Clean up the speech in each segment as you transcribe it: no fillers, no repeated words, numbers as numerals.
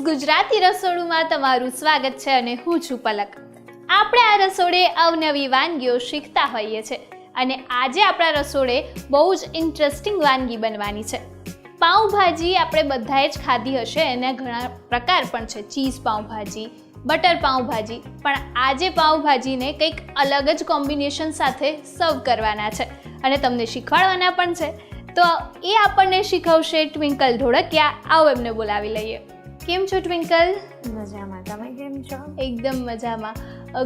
ગુજરાતી રસોડુમાં તમારું સ્વાગત છે અને હું છું પલક. આપણે આ રસોડે અવનવી વાનગીઓ શીખતા હોઈએ છીએ અને આજે આપણા રસોડે બહુ જ ઇન્ટરેસ્ટિંગ વાનગી બનવાની છે. પાઉંભાજી આપણે બધાએ જ ખાધી હશે, એના ઘણા પ્રકાર પણ છે. ચીઝ પાઉંભાજી, બટર પાઉંભાજી, પણ આજે પાઉંભાજીને કંઈક અલગ જ કોમ્બિનેશન સાથે સર્વ કરવાના છે અને તમને શીખવાડવાના પણ છે. તો એ આપણને શીખવશે ટ્વિંકલ ધોળકિયા. આવો એમને બોલાવી લઈએ. કેમ છો ટ્વિંકલ? મજામાં. તમે કેમ છો? એકદમ મજામાં.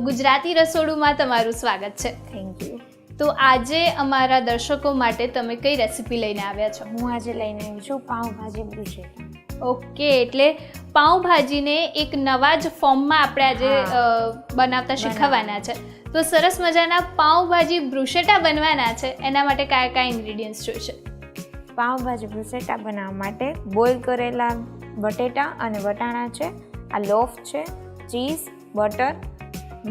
ગુજરાતી રસોડુમાં તમારું સ્વાગત છે. Thank you. તો આજે અમારા દર્શકો માટે તમે કઈ રેસીપી લઈને આવ્યા છો? હું આજે લઈને આવી છું પાઉંભાજી બ્રુશેટા. ઓકે, એટલે પાઉંભાજીને એક નવા જ ફોર્મમાં આપણે આજે બનાવતા શીખવવાના છે. તો સરસ મજાના પાઉંભાજી બ્રુશેટા બનવાના છે. એના માટે કયા કયા ઇન્ગ્રેડિયન્ટ્સ જોઈશે? પાઉંભાજી બ્રુશેટા બનાવવા માટે બોઇલ કરેલા બટેટા અને વટાણા છે, આ લોફ છે, ચીઝ, બટર,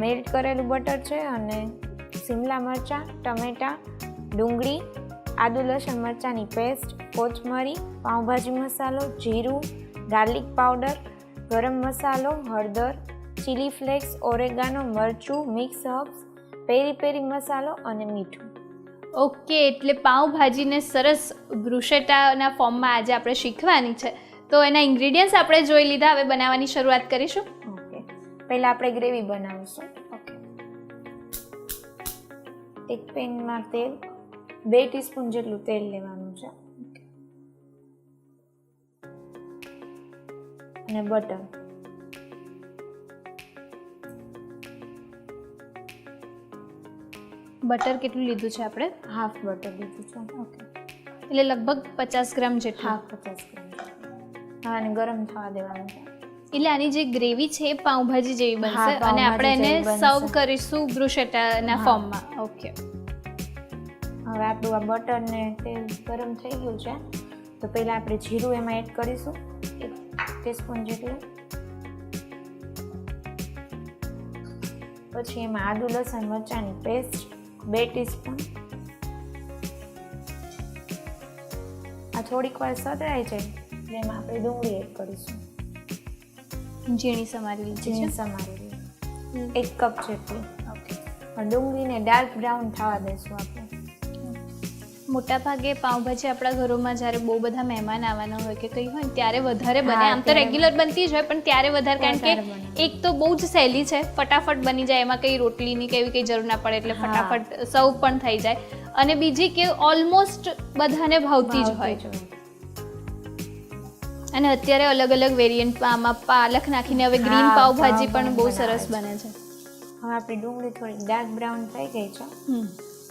મેલ્ટ કરેલું બટર છે અને શિમલા મરચાં, ટમેટાં, ડુંગળી, આદુ લસણ મરચાંની પેસ્ટ, કોથમરી, પાઉંભાજી મસાલો, જીરું, ગાર્લિક પાવડર, ગરમ મસાલો, હળદર, ચીલી ફ્લેક્સ, ઓરેગાનો, મરચું, મિક્સ હર્બ્સ, પેરી પેરી મસાલો અને મીઠું. ઓકે, એટલે પાઉંભાજીને સરસ બ્રુશેટાના ફોર્મમાં આજે આપણે શીખવાની છે. તો એના ઇન્ગ્રેડિયન્ટ્સ આપણે જોઈ લીધા. હવે બનાવવાની શરૂઆત કરીશું. ઓકે, પહેલાં આપણે ગ્રેવી બનાવીશું. ઓકે, એક પેનમાં તેલ, 2 ટીસ્પૂન જેટલું તેલ લેવાનું છે અને બટર. બટર કેટલું લીધું છે આપણે? હાફ બટર લીધું છે. ઓકે, એટલે લગભગ 50 ગ્રામ જેટલું. હાફ 50 ગ્રામ. હા, અને ગરમ થવા દેવાનું છે. એટલે આની જે ગ્રેવી છે એ પાઉંભાજી જેવી બનશે અને આપણે એને સર્વ કરીશું બ્રુશેટાના ફોર્મમાં. ઓકે, હવે આપણું આ બટર ને તેલ ગરમ થઈ ગયું છે, તો પહેલાં આપણે જીરું એમાં એડ કરીશું, 1 ટીસ્પૂન જેટલું. પછી એમાં આદુ લસણ મરચાંની પેસ્ટ 2 ટીસ્પૂન. આ થોડીક વાર સતળાઈ જાય એટલે એમાં આપણે ડુંગળી એડ કરીશું, ઝીણી સમારેલી છે. ઝીણી સમારેલી 1 કપ જેટલી. ઓકે, ડુંગળીને ડાર્ક બ્રાઉન થવા દઈશું આપણે. મોટાભાગે પાઉંભાજી આપણા ઘરોમાં જ્યારે બહુ બધા મહેમાન આવવાના હોય કે કંઈ હોય ત્યારે વધારે બને. આમ તો રેગ્યુલર બનતી જ હોય, પણ ત્યારે વધારે, કારણ કે એક તો બહુ જ સહેલી છે, ફટાફટ બની જાય, એમાં કંઈ રોટલીની કે એવી કંઈ જરૂર ના પડે, એટલે ફટાફટ સર્વ પણ થઈ જાય. અને બીજી કે ઓલમોસ્ટ બધાને ભાવતી જ હોય. અને અત્યારે અલગ અલગ વેરિયન્ટમાં આમાં પાલક નાખીને હવે ગ્રીન પાઉંભાજી પણ બહુ સરસ બને છે. હવે આપણી ડુંગળી થોડી ડાર્ક બ્રાઉન થઈ ગઈ છે.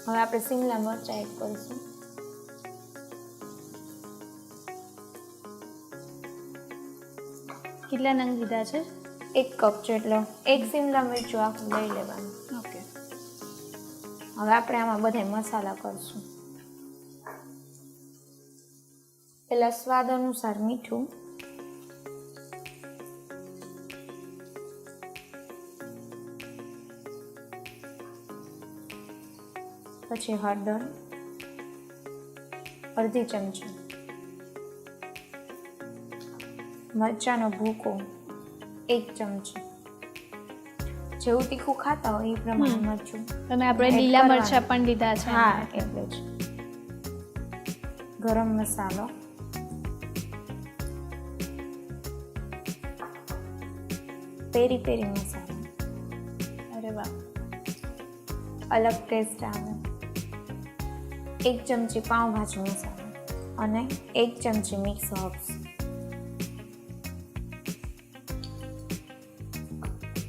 હવે આપણે શિમલા મરચાં એડ કરીશું. કેટલા નંગ લીધા છે? 1 કપ જેટલો. 1 શિમલા મરચું આખું લઈ લેવાનું. ઓકે, હવે આપણે આમાં બધા મસાલા કરશું. પહેલાં સ્વાદ અનુસાર મીઠું, પછી હળદર અડધી ચમચી, મરચાંનો ભૂકો 1 ચમચી. જેવું તીખું ખાતા હોય એ પ્રમાણે મરચું. અને આપણે લીલા મરચાં પણ લીધા છે. હા, એટલે જ. ગરમ મસાલો, પેરી પેરી મસાલો. અરે વાહ, અલગ ટેસ્ટ આવે. 1 ચમચી પાઉંભાજી મસાલો અને 1 ચમચી મિક્સ હર્બ્સ.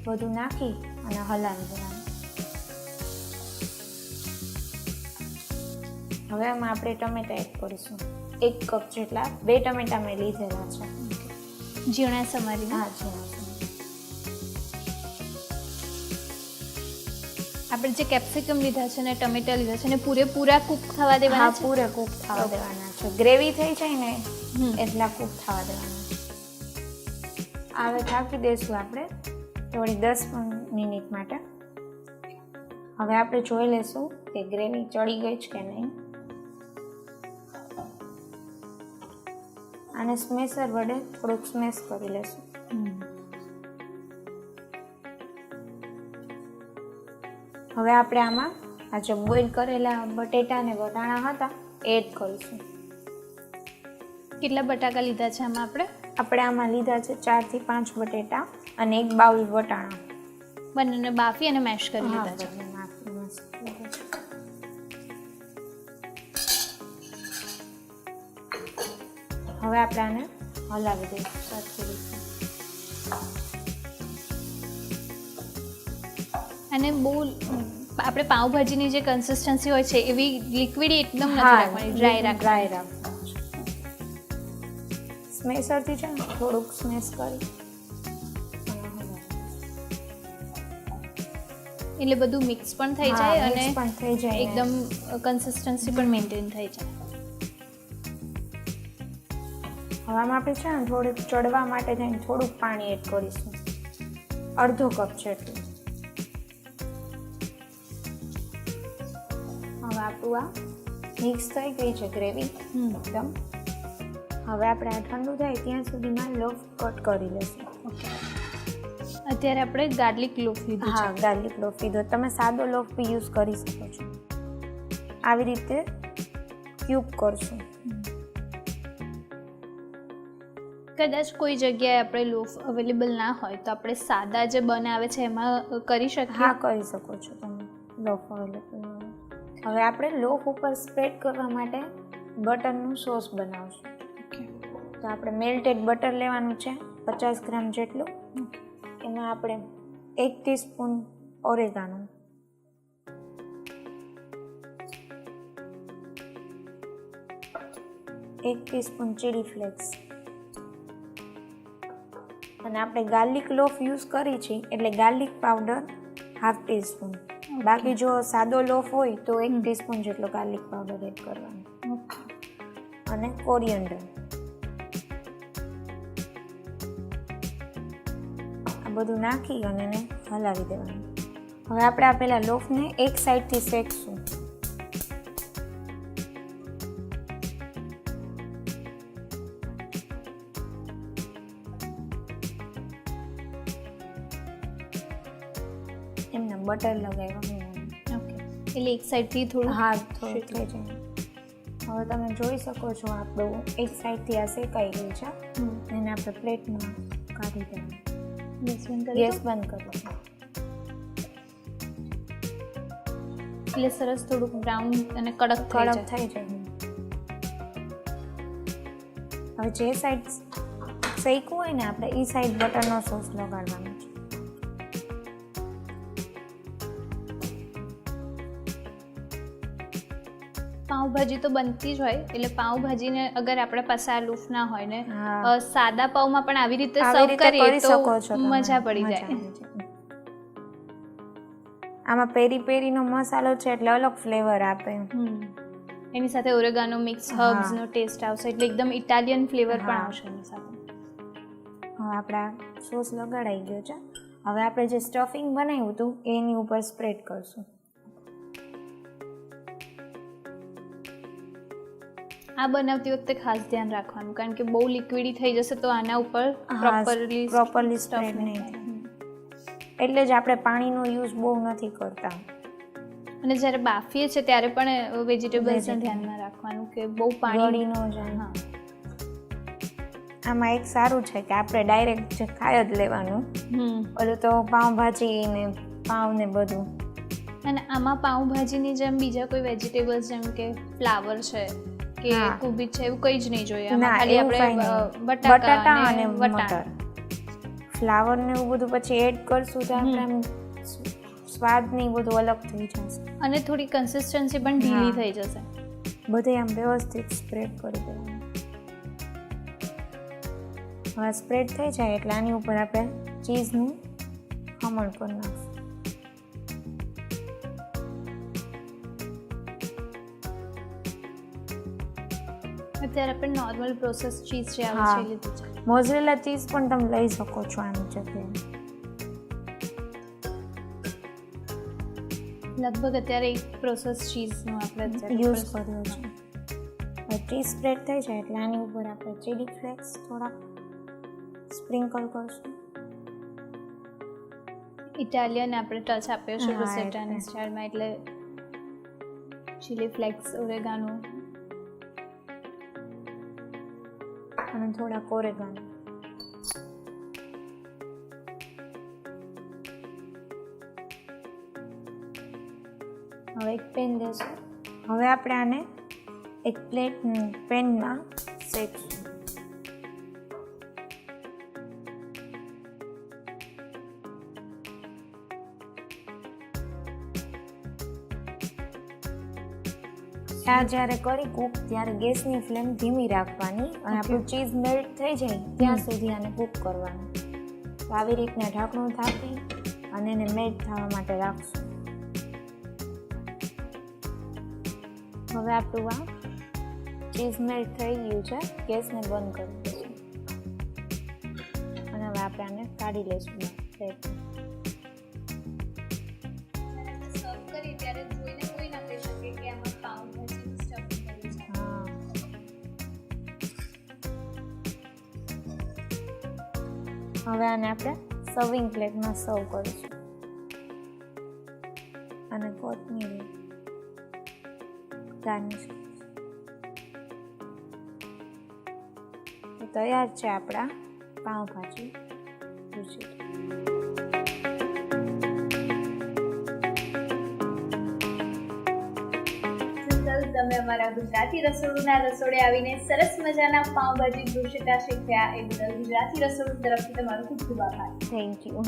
બધું નાખી અને હલાવી દેવાનું. હવે આમાં આપણે ટમેટા એડ કરીશું. 1 કપ જેટલા, 2 ટમેટા મેં લીધેલા છે. ઝીણા સમારીને. હા, ઝીણા. આપણે જે કેપ્સિકમ લીધા છે ને ટમેટા લીધા છે ને પૂરેપૂરા કૂક થવા દેવાના છે. પૂરે કૂક થવા દેવાના છે. ગ્રેવી થઈ જાય ને એટલા કૂક થવા દેવાના. હવે ઢાંકી દઈશું આપણે થોડી 10 મિનિટ માટે. હવે આપણે જોઈ લઈશું કે ગ્રેવી ચડી ગઈ છે કે નહીં. આને સ્મેશર વડે થોડુંક સ્મેશ કરી લેશું. હવે આપણે આમાં આ જે બોઇલ કરેલા બટેટા ને વટાણા હતા એડ કરીશું. કેટલા બટાકા લીધા છે આમાં આપણે આમાં લીધા છે 4 થી 5 બટેટા અને 1 બાઉલ વટાણા. બંનેને બાફી અને મેશ કરી લીધા છે. હવે આપણે આને હલાવી દઈશું સરખી રીતે. અને બહુ આપણે પાવભાજીની જે કન્સિસ્ટન્સી હોય છે એવી લિક્વિડ એકદમ નથી રાખવાની, ડ્રાય રાખવાનું. સ્મેશરથી છે ને થોડુંક સ્મેશ કરી એટલે બધું મિક્સ પણ થઈ જાય અને થઈ જાય એકદમ કન્સિસ્ટન્સી પણ મેન્ટેન થઈ જાય. હવે આમાં આપણે છે ને થોડુંક ચડવા માટે થઈને થોડુંક પાણી એડ કરીશું, અડધો કપ જેટલું. હવે આપણું આ મિક્સ થઈ ગઈ છે ગ્રેવી એકદમ. હવે આપણે આ ઠંડુ થાય ત્યાં સુધીમાં લોફ કટ કરી લઈશું. અત્યારે આપણે ગાર્લિક લોફ લીધો છે. હા, ગાર્લિક લોફ લીધો. તમે સાદો લોફ બી યુઝ કરી શકો છો. આવી રીતે ક્યુબ કરશું. કદાચ કોઈ જગ્યાએ આપણે લોફ અવેલેબલ ના હોય તો આપણે સાદા જે બનાવે છે એમાં કરી શકીએ. હા, કરી શકો છો તમે લોફ અવેલેબલ. હવે આપણે લોફ ઉપર સ્પ્રેડ કરવા માટે બટરનું સોસ બનાવશું. તો આપણે મેલ્ટેડ બટર લેવાનું છે 50 ગ્રામ જેટલું. એમાં આપણે 1 teaspoon oregano, 1 teaspoon chilli flakes અને આપણે ગાર્લિક લોફ યુઝ કરી છે એટલે ગાર્લિક પાવડર 1/2 ટીસ્પૂન. બાકી જો સાદો લોફ હોય તો 1 ટીસ્પૂન જેટલો ગાર્લિક પાવડર એડ કરવાનો. અને કોરિએન્ડર. આ બધું નાખી અને એને હલાવી દેવાનું. હવે આપણે આ પહેલા લોફને એક સાઈડથી શેકશું. એમને બટર લગાવ્યા. ઓકે, એટલે એક સાઈડથી થોડું થોડું થઈ જાય. હવે તમે જોઈ શકો છો આપણું એક સાઈડથી આ શેકાઈ ગયું છે. એને આપણે પ્લેટમાં કાઢી દેવાનું. ગેસ બંધ કરો. એટલે સરસ થોડુંક બ્રાઉન અને કડક થઈ જાય. હવે જે સાઈડ શેકવું હોય ને આપણે એ સાઈડ બટરનો સોસ લગાડવાનો છે. પાવભાજી તો બનતી જ હોય એટલે પાવભાજીને અગર આપણા પાસે આ લૂફ ના હોય ને સાદા પાવમાં પણ આવી રીતે સર્વ કરીએ તો મજા પડી જાય. આમાં પેરી પેરીનો મસાલો છે એટલે અલગ ફ્લેવર આપે. એની સાથે ઓરેગાનો મિક્સ હર્બ્સનો ટેસ્ટ આવશે એટલે એકદમ ઇટાલિયન ફ્લેવર પણ આવશે એની સાથે. હવે આપણા સોસ લગાડાઈ ગયો છે. હવે આપણે જે સ્ટફિંગ બનાવ્યું હતું એની ઉપર સ્પ્રેડ કરશું. આ બનાવતી વખતે ખાસ ધ્યાન રાખવાનું કારણ કે બહુ લિક્વિડી થઈ જશે તો આના ઉપર પ્રોપરલી સ્પ્રેડ નહીં થાય. એટલે જ આપણે પાણીનો યુઝ બહુ નથી કરતા. અને જ્યારે બાફીએ છીએ ત્યારે પણ વેજીટેબલ્સને ધ્યાનમાં રાખવાનું કે બહુ પાણી ન જાય. આમાં એક સારું છે કે આપણે ડાયરેક્ટ જે ખાઈ જ લેવાનું. ઓલું તો પાવભાજી ને પાવ ને બધું. અને આમાં પાવભાજીની જેમ બીજા કોઈ વેજીટેબલ્સ જેમ કે ફ્લાવર છે કે કોબી છે એવું કંઈ જ નહીં જોઈએ. આમાં ખાલી આપણે બટાટા અને મટર, ફ્લાવર ને એવું બધું પછી એડ કરશું તો આપણે સ્વાદ ને બધું અલગ થઈ જશે અને થોડી કન્સિસ્ટન્સી પણ ઢીલી થઈ જશે. બધે આમ વ્યવસ્થિત સ્પ્રેડ કરી દેવાનું. હવે સ્પ્રેડ થઈ જાય એટલે આની ઉપર આપણે ચીઝનું ખમણ કરી નાખશું. અત્યારે આપણે નોર્મલ પ્રોસેસ ચીઝ જે આવે છે લીધું છે. મોઝરેલા ચીઝ પણ તમે લઈ શકો છો આની જગ્યાએ. લગભગ અત્યારે એક પ્રોસેસ ચીઝનો આપણે યુઝ કર્યો છે. ચીઝ સ્પ્રેડ થઈ જાય એટલે આની ઉપર આપણે ચીલી ફ્લેક્સ થોડાક સ્પ્રિંકલ કરશું. ઇટાલિયન આપણે ટચ આપ્યો છે હા, બ્રુસેટાની એટલે. સ્ટાઇલમાં, એટલે ચીલી ફ્લેક્સ, ઓરેગાનો. અને થોડા ઓરેગાનો. હવે એક પેન લેશું. હવે આપણે આને એક પેનમાં શેકશું. આ જ્યારે કરી કૂક ત્યારે ગેસની ફ્લેમ ધીમી રાખવાની અને આપણું ચીઝ મેલ્ટ થઈ જાય ત્યાં સુધી આને કૂક કરવાનું. તો આવી રીતના ઢાંકણું થાપી અને એને મેલ્ટ થવા માટે રાખશું. હવે આપણું આ ચીઝ મેલ્ટ થઈ ગયું છે. ગેસને બંધ કરી દઈશું અને હવે આપણે આને કાઢી લઈશું પ્લેટમાં. સર્વ કરી ત્યારે જોઈને કોઈ ના કહી શકે કે આમાં પાઉંભાજી સ્ટફિંગ કર્યું છે. હા. હવે આને આપણે સર્વિંગ પ્લેટમાં સર્વ કરીશું અને કોથમીર ગાર્નિશ કરીશું. તૈયાર છે આપણા પાઉંભાજી ભૂસેટા. તમે અમારા ગુજરાતી રસોડુંના રસોડે આવીને સરસ મજાના પાઉંભાજી બ્રુસેટા શીખ્યા એ બદલ ગુજરાતી રસોડું તરફથી તમારો ખૂબ ખૂબ આભાર. Thank you.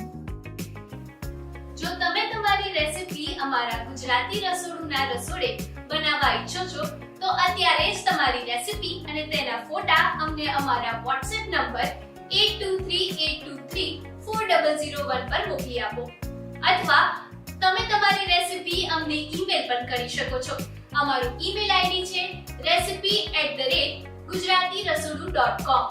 જો તમે તમારી રેસિપી અમારા ગુજરાતી રસોડુંના રસોડે બનાવવા ઈચ્છો છો તો અત્યારે જ તમારી રેસિપી અને તેના ફોટા અમને અમારા WhatsApp નંબર 8238234001 પર મોકલી આપો અથવા તમે તમારી રેસિપી અમને ઈમેલ પણ કરી શકો છો. અમારું ઈમેલ આઈડી છે recipe@gujaratiRasodu.com.